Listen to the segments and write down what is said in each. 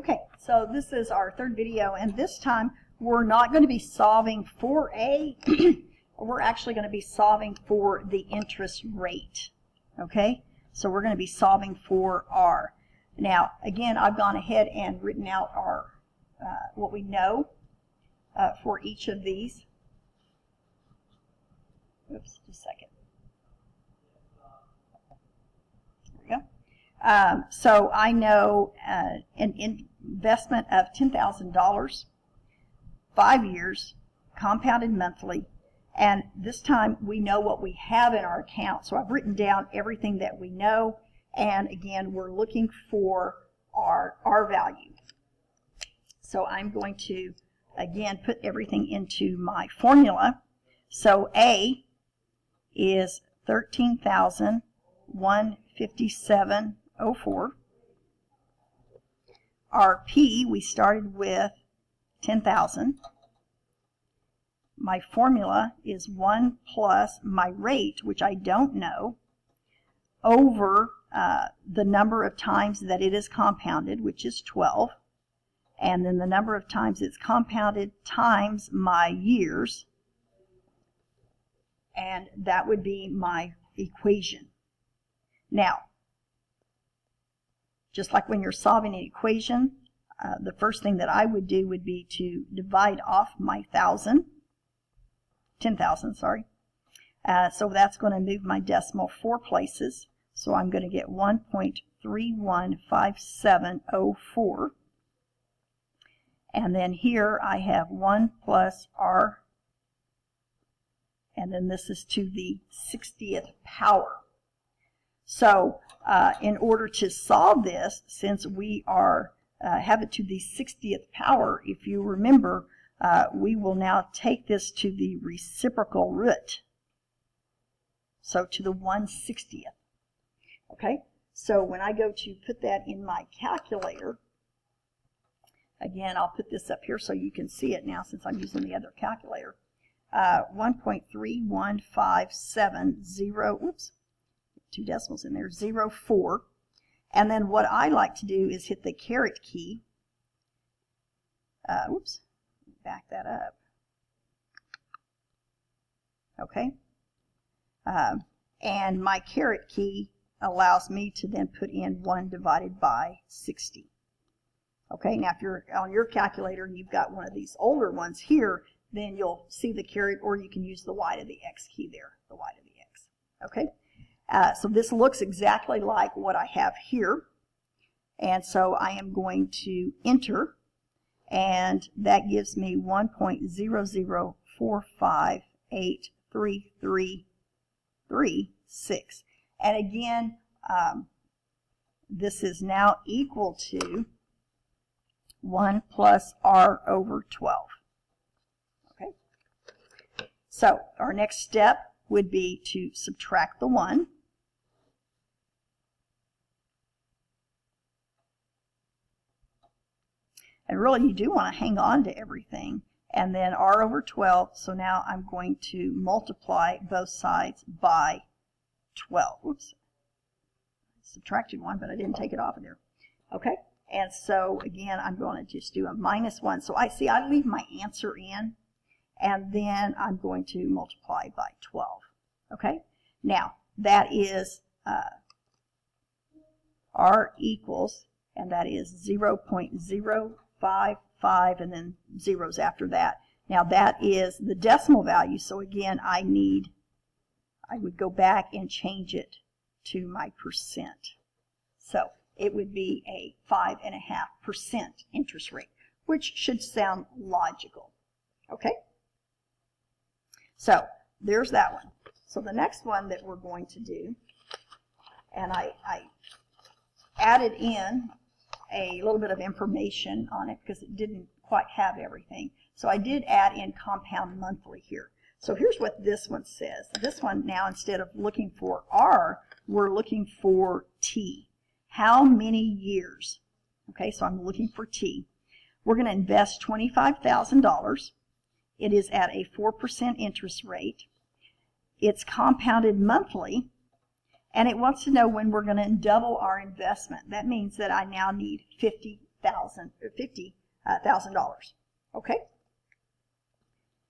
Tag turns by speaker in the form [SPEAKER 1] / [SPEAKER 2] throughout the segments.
[SPEAKER 1] Okay, so this is our third video, and this time we're not going to be solving for A, we're actually going to be solving for the interest rate. Okay, so we're going to be solving for R. Now, again, I've gone ahead and written out our what we know for each of these. Oops, just a second. There we go. So I know an investment of $10,000, 5 years, compounded monthly, and this time we know what we have in our account. So I've written down everything that we know, and again, we're looking for our value. So I'm going to, again, put everything into my formula. So A is 13,157.04. Our P, we started with 10,000. My formula is 1 plus my rate, which I don't know, over the number of times that it is compounded, which is 12, and then the number of times it's compounded times my years, and that would be my equation. Now, just like when you're solving an equation, the first thing that I would do would be to divide off my 10,000, sorry. So that's going to move my decimal 4 places. So I'm going to get 1.315704. And then here I have 1 plus R, and then this is to the 60th power. So in order to solve this, since we are have it to the 60th power, if you remember, we will now take this to the reciprocal root. So to the 1/60th. Okay, so when I go to put that in my calculator, again, I'll put this up here so you can see it now since I'm using the other calculator. 1.31570, oops, 2 decimals in there, 04. And then what I like to do is hit the caret key. Oops, back that up. Okay. And my caret key allows me to then put in 1 divided by 60. Okay, now if you're on your calculator and you've got one of these older ones here, then you'll see the caret, or you can use the y to the x key there, the y to the x. Okay, so this looks exactly like what I have here, and so I am going to enter, and that gives me 1.004583336. And again, this is now equal to 1 plus R over 12. Okay. So our next step would be to subtract the 1. And really you do want to hang on to everything. And then R over 12. So now I'm going to multiply both sides by 12. Oops. Subtracted 1, but I didn't take it off of there. Okay. And so, again, I'm going to just do a -1. So I leave my answer in, and then I'm going to multiply by 12. Okay? Now, that is R equals, and that is 0.055, and then zeros after that. Now, that is the decimal value. So, again, I would go back and change it to my percent. So it would be a 5.5% interest rate, which should sound logical. Okay? So there's that one. So the next one that we're going to do, and I added in a little bit of information on it because it didn't quite have everything. So I did add in compound monthly here. So here's what this one says. This one now, instead of looking for R, we're looking for T. How many years? Okay, so I'm looking for T. We're going to invest $25,000. It is at a 4% interest rate. It's compounded monthly, and it wants to know when we're going to double our investment. That means that I now need $50,000. Okay?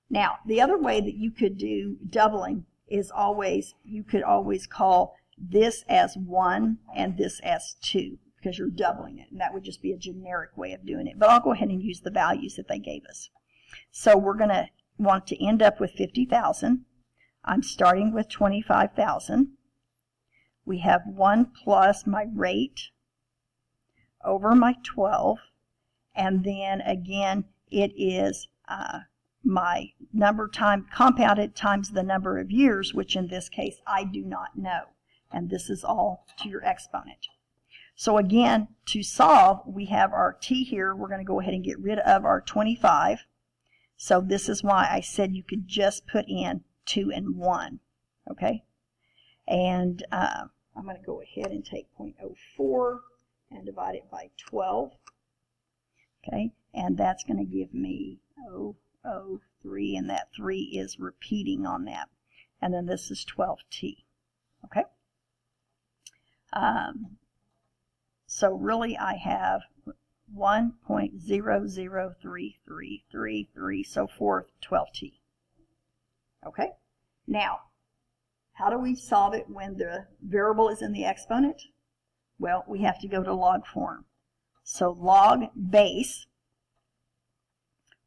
[SPEAKER 1] Now, the other way that you could do doubling is you could always call this as 1 and this as 2 because you're doubling it, and that would just be a generic way of doing it. But I'll go ahead and use the values that they gave us. So we're going to want to end up with 50,000. I'm starting with 25,000. We have 1 plus my rate over my 12, and then again it is my number compounded times the number of years, which in this case I do not know, and this is all to your exponent. So again, to solve, we have our t here. We're going to go ahead and get rid of our 25. So this is why I said you could just put in 2 and 1. Okay? And I'm going to go ahead and take 0.04 and divide it by 12. Okay? And that's going to give me 0.03, and that 3 is repeating on that. And then this is 12t. Okay? So really I have 1.003333, so forth, 12t. Okay? Now, how do we solve it when the variable is in the exponent? Well, we have to go to log form. So log base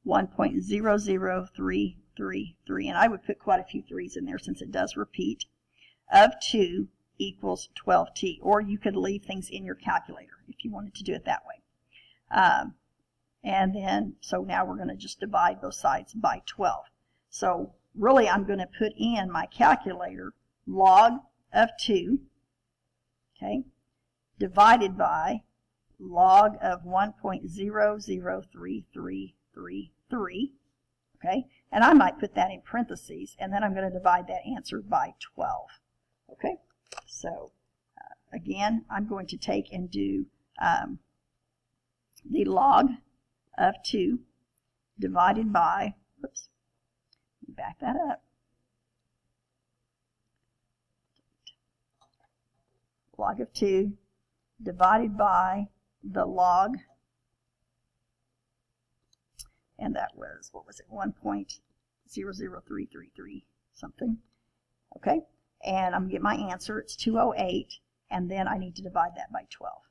[SPEAKER 1] 1.00333, and I would put quite a few 3's in there since it does repeat, of 2 equals 12t, or you could leave things in your calculator if you wanted to do it that way. And then, so now we're going to just divide both sides by 12. So really I'm going to put in my calculator log of 2, okay, divided by log of 1.003333, okay, and I might put that in parentheses, and then I'm going to divide that answer by 12, okay. So again, I'm going to take and do the log of 2 divided by, whoops, back that up, log of 2 divided by the log, and that was, what was it, 1.00333 something, okay, and I'm going to get my answer, it's 208, and then I need to divide that by 12,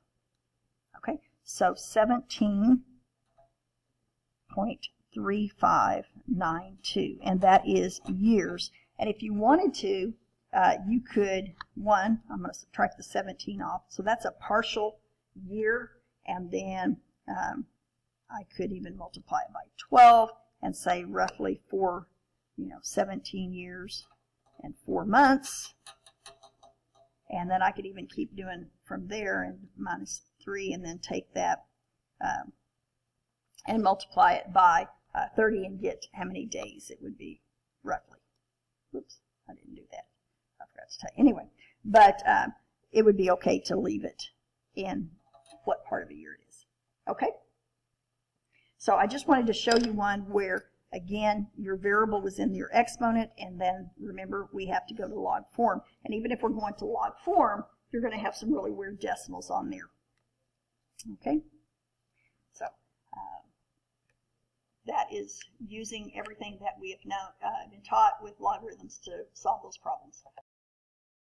[SPEAKER 1] okay, so 17.3592, and that is years. And if you wanted to, you could, I'm going to subtract the 17 off, so that's a partial year, and then I could even multiply it by 12 and say roughly 17 years and 4 months, and then I could even keep doing from there and minus 3, and then take that and multiply it by 30 and get how many days it would be roughly. Oops, I didn't do that. I forgot to tell you. Anyway, but it would be okay to leave it in what part of a year it is. Okay? So I just wanted to show you one where, again, your variable was in your exponent, and then remember we have to go to log form. And even if we're going to log form, you're going to have some really weird decimals on there. Okay? So that is using everything that we have now been taught with logarithms to solve those problems.